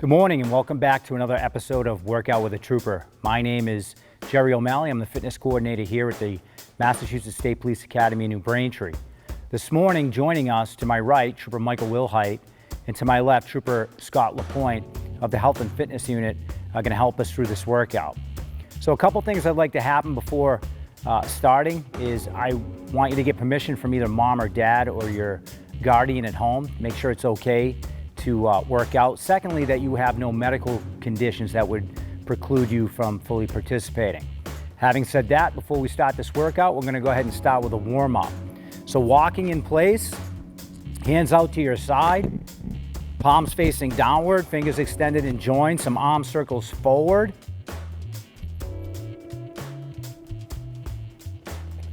Good morning and welcome back to another episode of Workout with a Trooper. My name is Jerry O'Malley. I'm the fitness coordinator here at the Massachusetts State Police Academy in New Braintree. This morning, joining us to my right, Trooper Michael Wilhite, and to my left, Trooper Scott LaPointe of the Health and Fitness Unit are going to help us through this workout. So a couple things I'd like to happen before starting is I want you to get permission from either mom or dad or your guardian at home. Make sure it's okay to work out. Secondly, that you have no medical conditions that would preclude you from fully participating. Having said that, before we start this workout, we're going to go ahead and start with a warm-up. So walking in place, hands out to your side, palms facing downward, fingers extended and joined, some arm circles forward.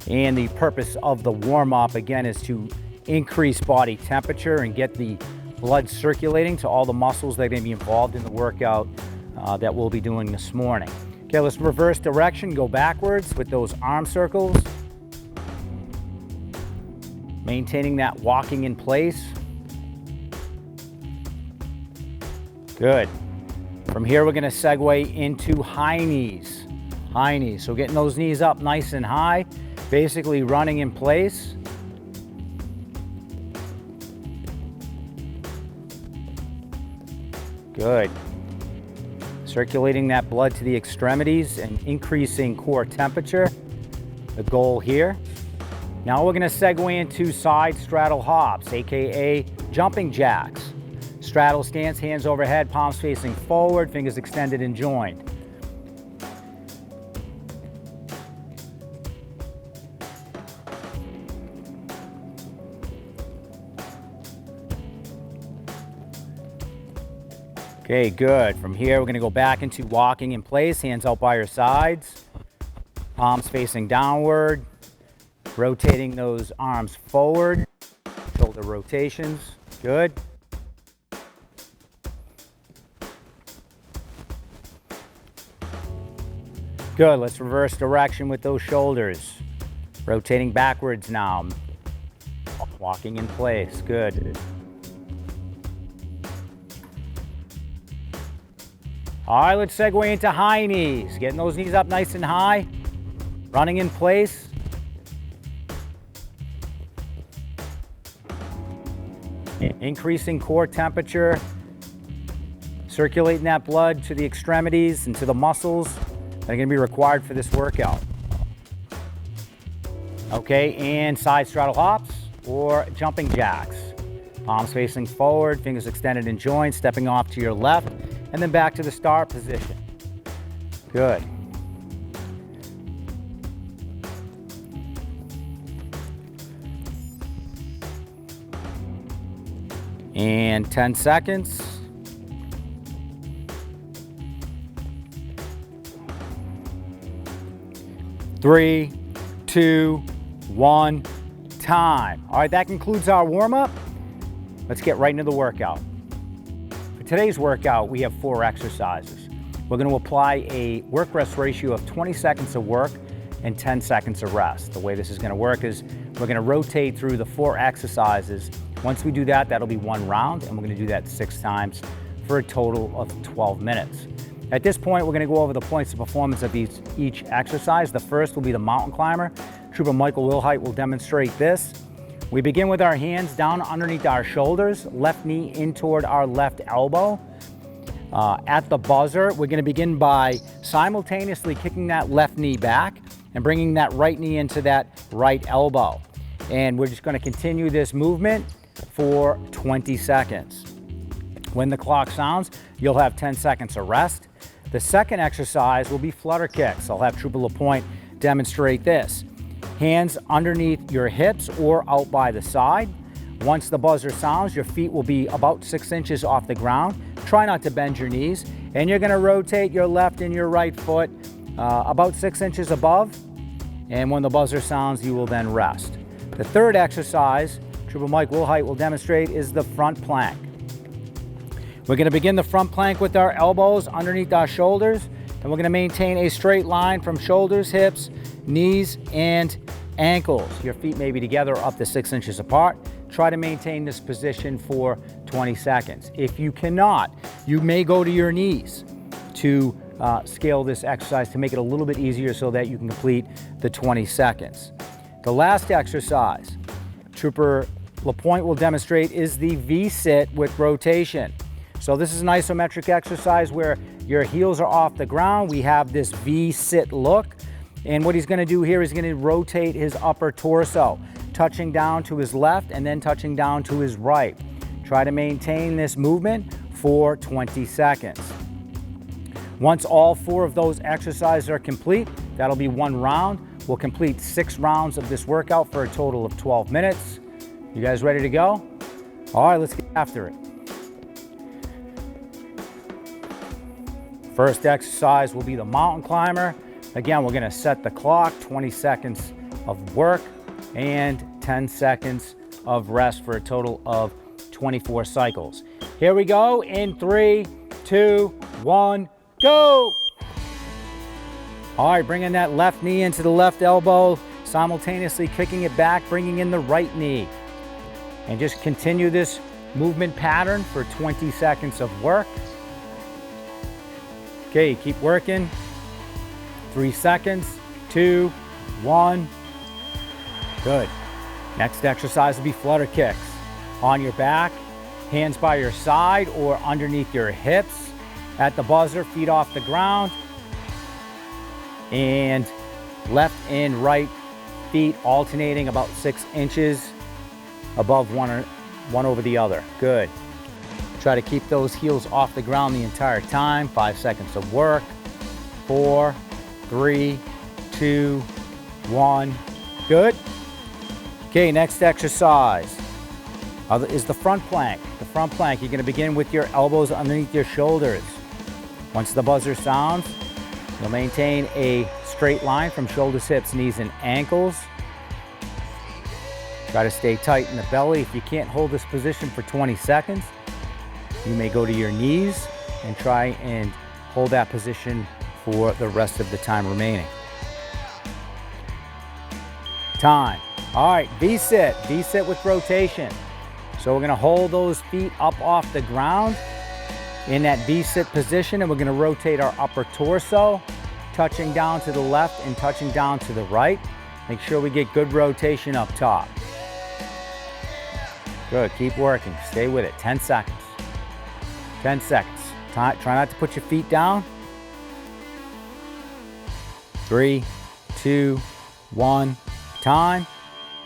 And the purpose of the warm-up, again, is to increase body temperature and get the blood circulating to all the muscles that are going to be involved in the workout that we'll be doing this morning. Okay, let's reverse direction, go backwards with those arm circles. Maintaining that walking in place. Good. From here, we're going to segue into high knees. High knees. So getting those knees up nice and high, basically running in place. Good. Circulating that blood to the extremities and increasing core temperature. The goal here. Now we're going to segue into side straddle hops, aka jumping jacks. Straddle stance, hands overhead, palms facing forward, fingers extended and joined. Okay, good. From here, we're going to go back into walking in place, hands out by your sides, palms facing downward, rotating those arms forward, shoulder rotations. Good. Good. Let's reverse direction with those shoulders. Rotating backwards now. Walking in place. Good. All right, let's segue into high knees. Getting those knees up nice and high. Running in place. Increasing core temperature. Circulating that blood to the extremities and to the muscles that are going to be required for this workout. Okay, and side straddle hops or jumping jacks. Palms facing forward, fingers extended and joined, stepping off to your left, and then back to the start position. Good. And 10 seconds. Three, two, one, time. All right, that concludes our warm-up. Let's get right into the workout. For today's workout, we have 4 exercises. We're going to apply a work-rest ratio of 20 seconds of work and 10 seconds of rest. The way this is going to work is we're going to rotate through the 4 exercises. Once we do that, that'll be 1 round, and we're going to do that 6 times for a total of 12 minutes. At this point, we're going to go over the points of performance of each exercise. The first will be the mountain climber. Trooper Michael Wilhite will demonstrate this. We begin with our hands down underneath our shoulders, left knee in toward our left elbow. At the buzzer, we're going to begin by simultaneously kicking that left knee back and bringing that right knee into that right elbow. And we're just going to continue this movement for 20 seconds. When the clock sounds, you'll have 10 seconds of rest. The second exercise will be flutter kicks. I'll have Trooper LaPointe demonstrate this. Hands underneath your hips or out by the side. Once the buzzer sounds, your feet will be about 6 inches off the ground. Try not to bend your knees. And you're going to rotate your left and your right foot about 6 inches above. And when the buzzer sounds, you will then rest. The third exercise Trooper Mike Wilhite will demonstrate is the front plank. We're going to begin the front plank with our elbows underneath our shoulders. And we're going to maintain a straight line from shoulders, hips, knees, and ankles. Your feet may be together up to 6 inches apart. try to maintain this position for 20 seconds. If you cannot, you may go to your knees to scale this exercise to make it a little bit easier so that you can complete the 20 seconds. The last exercise Trooper LaPointe will demonstrate is the V-sit with rotation. So this is an isometric exercise where your heels are off the ground. We have this V-sit look. And what he's going to do here is going to rotate his upper torso, touching down to his left and then touching down to his right. Try to maintain this movement for 20 seconds. Once all 4 of those exercises are complete, that'll be 1 round. We'll complete 6 rounds of this workout for a total of 12 minutes. You guys ready to go? All right, let's get after it. First exercise will be the mountain climber. Again, we're gonna set the clock, 20 seconds of work and 10 seconds of rest for a total of 24 cycles. Here we go in 3, 2, 1, go! All right, bringing that left knee into the left elbow, simultaneously kicking it back, bringing in the right knee. And just continue this movement pattern for 20 seconds of work. Okay, keep working. 3 seconds, 2, 1. Good. Next exercise will be flutter kicks. On your back, hands by your side or underneath your hips. At the buzzer, feet off the ground. And left and right feet alternating about 6 inches above one over the other. Good. Try to keep those heels off the ground the entire time. 5 seconds of work. 4, 3, 2, 1. Good. Okay, next exercise is the front plank. The front plank, you're going to begin with your elbows underneath your shoulders. Once the buzzer sounds, you'll maintain a straight line from shoulders, hips, knees, and ankles. Try to stay tight in the belly. If you can't hold this position for 20 seconds, you may go to your knees and try and hold that position for the rest of the time remaining. Time. All right, V-sit. V-sit with rotation. So we're going to hold those feet up off the ground in that V-sit position, and we're going to rotate our upper torso, touching down to the left and touching down to the right. Make sure we get good rotation up top. Good, keep working, stay with it. 10 seconds. 10 seconds. Try not to put your feet down. 3, 2, 1, time.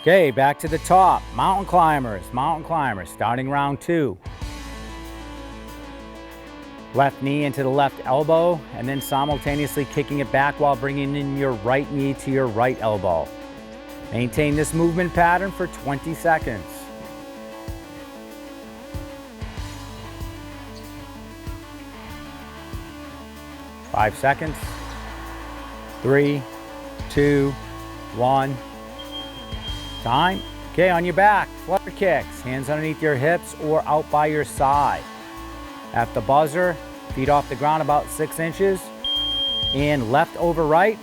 Okay, back to the top. Mountain climbers, starting round 2. Left knee into the left elbow, and then simultaneously kicking it back while bringing in your right knee to your right elbow. Maintain this movement pattern for 20 seconds. Five seconds. 3, 2, 1. Time. Okay, on your back, flutter kicks. Hands underneath your hips or out by your side. At the buzzer, feet off the ground about 6 inches. And left over right.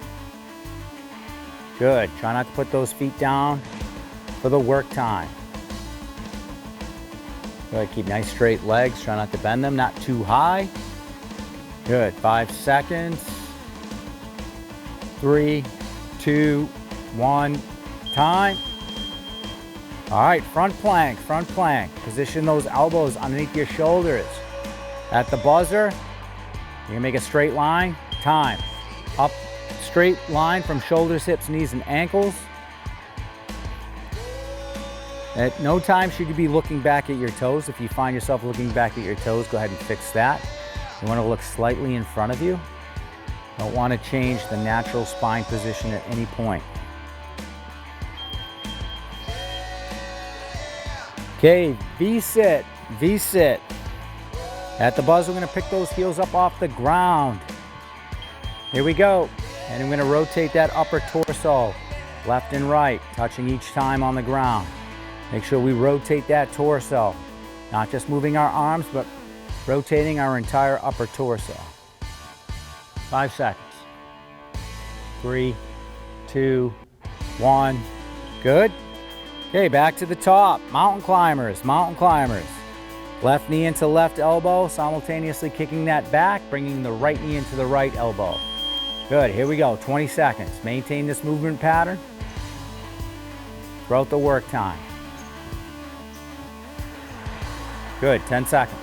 Good. Try not to put those feet down for the work time. Good. Keep nice straight legs. Try not to bend them, not too high. Good. 5 seconds. 3, 2, 1. Time. All right, front plank, front plank. Position those elbows underneath your shoulders. At the buzzer, you're gonna make a straight line. Time. Up, straight line from shoulders, hips, knees, and ankles. At no time should you be looking back at your toes. If you find yourself looking back at your toes, go ahead and fix that. You wanna look slightly in front of you. Don't wanna change the natural spine position at any point. Okay, V-sit, V-sit. At the buzzer, we're gonna pick those heels up off the ground. Here we go. And I'm gonna rotate that upper torso, left and right, touching each time on the ground. Make sure we rotate that torso. Not just moving our arms, but rotating our entire upper torso. 5 seconds. 3, 2, 1. Good. Okay, back to the top. Mountain climbers, mountain climbers. Left knee into left elbow, simultaneously kicking that back, bringing the right knee into the right elbow. Good, here we go, 20 seconds. Maintain this movement pattern throughout the work time. Good, 10 seconds.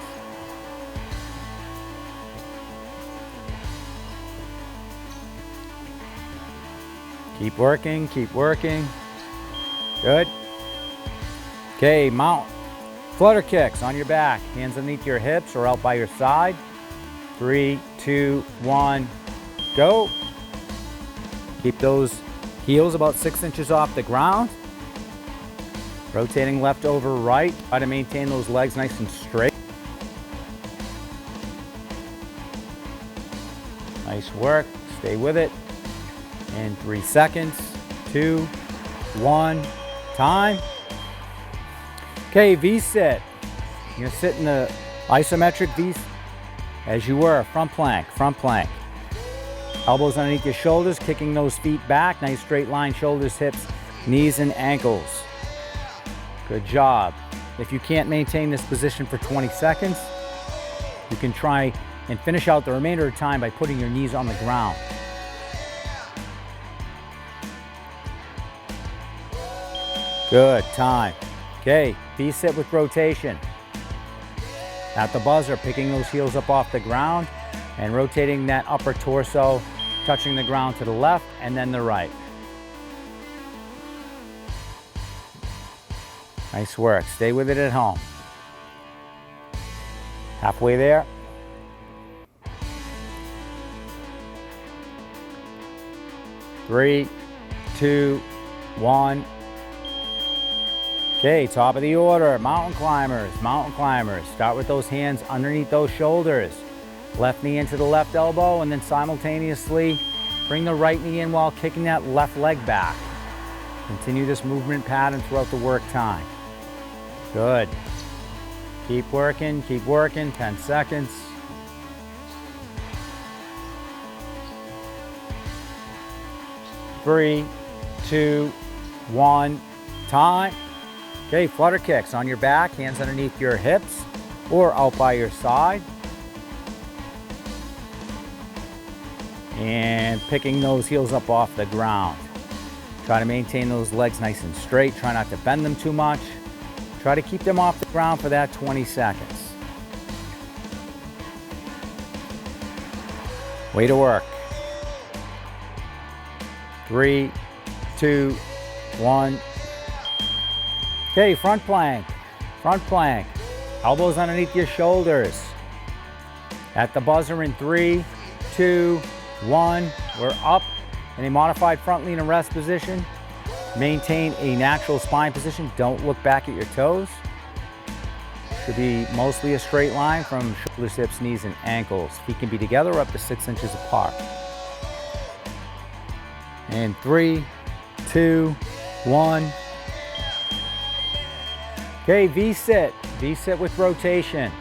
Keep working, keep working. Good. Okay, flutter kicks on your back. Hands underneath your hips or out by your side. 3, 2, 1, go. Keep those heels about 6 inches off the ground. Rotating left over right. Try to maintain those legs nice and straight. Nice work. Stay with it. In 3 seconds. 2, 1, time. Okay, V-sit. You're gonna sit in the isometric V as you were, front plank, front plank. Elbows underneath your shoulders, kicking those feet back. Nice straight line, shoulders, hips, knees, and ankles. Good job. If you can't maintain this position for 20 seconds, you can try and finish out the remainder of the time by putting your knees on the ground. Good, time. Okay, V-sit with rotation. At the buzzer, picking those heels up off the ground and rotating that upper torso, touching the ground to the left and then the right. Nice work. Stay with it at home. Halfway there. Three, 2, 1. Okay, top of the order, mountain climbers, mountain climbers. Start with those hands underneath those shoulders. Left knee into the left elbow and then simultaneously bring the right knee in while kicking that left leg back. Continue this movement pattern throughout the work time. Good. Keep working, 10 seconds. Three, 2, 1, time. Okay, flutter kicks on your back, hands underneath your hips or out by your side. And picking those heels up off the ground. Try to maintain those legs nice and straight. Try not to bend them too much. Try to keep them off the ground for that 20 seconds. Way to work. 3, 2, 1. Okay, front plank, front plank. Elbows underneath your shoulders. At the buzzer in 3, 2, 1. We're up in a modified front lean and rest position. Maintain a natural spine position. Don't look back at your toes. Should be mostly a straight line from shoulders, hips, knees, and ankles. Feet can be together or up to 6 inches apart. And 3, 2, 1. Okay, V-sit. V-sit with rotation.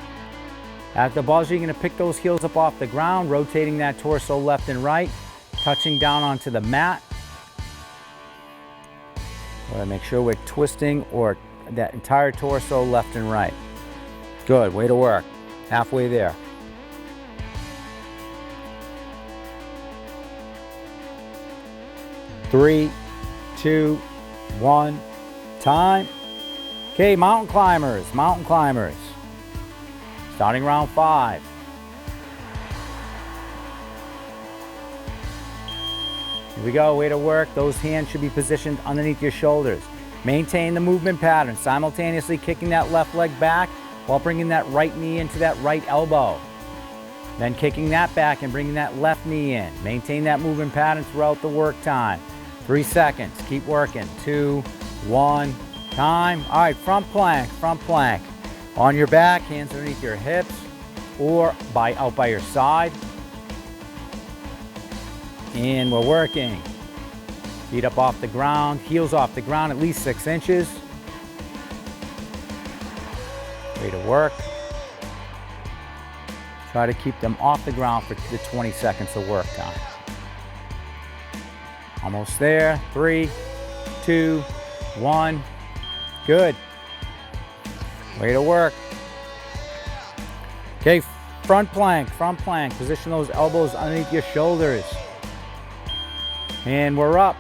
At the buzzer, you're going to pick those heels up off the ground, rotating that torso left and right, touching down onto the mat. Make sure we're twisting or that entire torso left and right. Good, way to work. Halfway there. Three, 2, 1, time. Okay, mountain climbers, mountain climbers. Starting round 5. Here we go, way to work. Those hands should be positioned underneath your shoulders. Maintain the movement pattern, simultaneously kicking that left leg back while bringing that right knee into that right elbow. Then kicking that back and bringing that left knee in. Maintain that movement pattern throughout the work time. 3 seconds, keep working. 2, 1, time. All right, front plank, front plank. On your back, hands underneath your hips or out by your side. And we're working. Feet up off the ground, heels off the ground at least 6 inches. Way to work. Try to keep them off the ground for the 20 seconds of work time. Almost there. 3, 2, 1. Good. Way to work. Okay, front plank, front plank. Position those elbows underneath your shoulders. And we're up.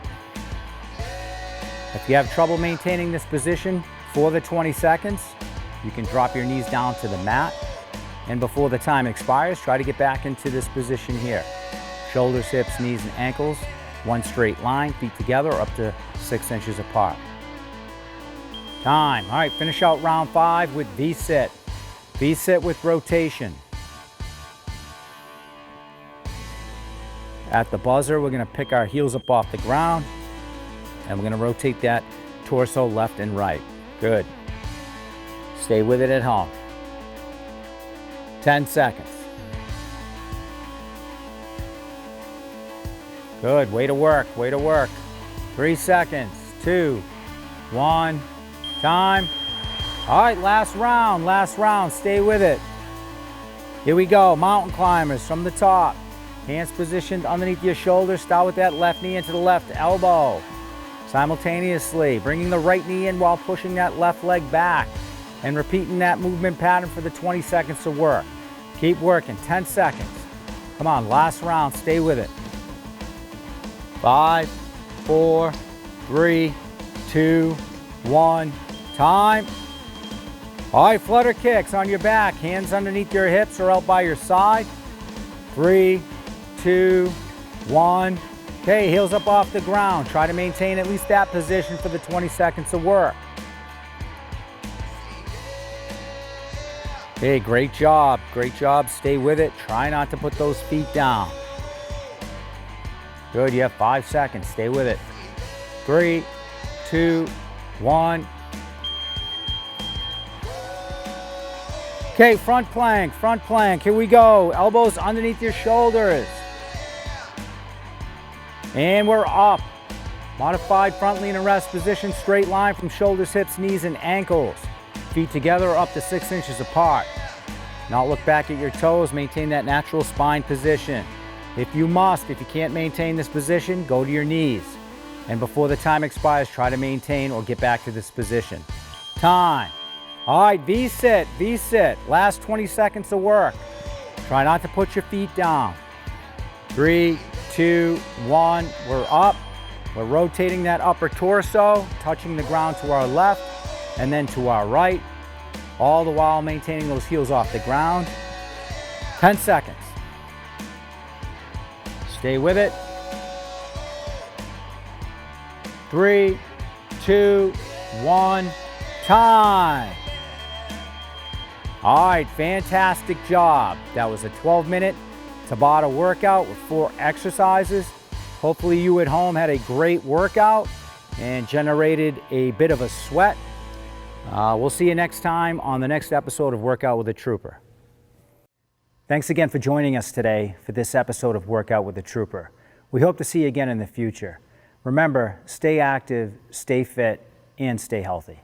If you have trouble maintaining this position for the 20 seconds, you can drop your knees down to the mat. And before the time expires, try to get back into this position here. Shoulders, hips, knees, and ankles, one straight line, feet together, up to 6 inches apart. Time. All right, finish out round 5 with V-sit. V-sit with rotation. At the buzzer, we're gonna pick our heels up off the ground, and we're gonna rotate that torso left and right. Good. Stay with it at home. 10 seconds. Good, way to work, way to work. 3 seconds, 2, 1, time. All right, last round, stay with it. Here we go, mountain climbers from the top. Hands positioned underneath your shoulders. Start with that left knee into the left elbow. Simultaneously, bringing the right knee in while pushing that left leg back and repeating that movement pattern for the 20 seconds of work. Keep working, 10 seconds. Come on, last round, stay with it. 5, 4, 3, 2, 1, time. All right, flutter kicks on your back, hands underneath your hips or out by your side. 3, 2, 1. Okay, heels up off the ground. Try to maintain at least that position for the 20 seconds of work. Okay, great job, great job. Stay with it. Try not to put those feet down. Good, you have 5 seconds. Stay with it. 3, 2, 1. Okay, front plank, front plank. Here we go. Elbows underneath your shoulders. And we're up. Modified front lean and rest position, straight line from shoulders, hips, knees, and ankles. Feet together up to 6 inches apart. Now look back at your toes, maintain that natural spine position. If you can't maintain this position, go to your knees. And before the time expires, try to maintain or get back to this position. Time. All right, V-sit, V-sit. Last 20 seconds of work. Try not to put your feet down. 3, 2, 1, we're up. We're rotating that upper torso, touching the ground to our left and then to our right, all the while maintaining those heels off the ground. 10 seconds. Stay with it. 3, 2, 1, time. All right, fantastic job. That was a 12-minute Tabata workout with 4 exercises. Hopefully you at home had a great workout and generated a bit of a sweat. We'll see you next time on the next episode of Workout with a Trooper. Thanks again for joining us today for this episode of Workout with a Trooper. We hope to see you again in the future. Remember, stay active, stay fit, and stay healthy.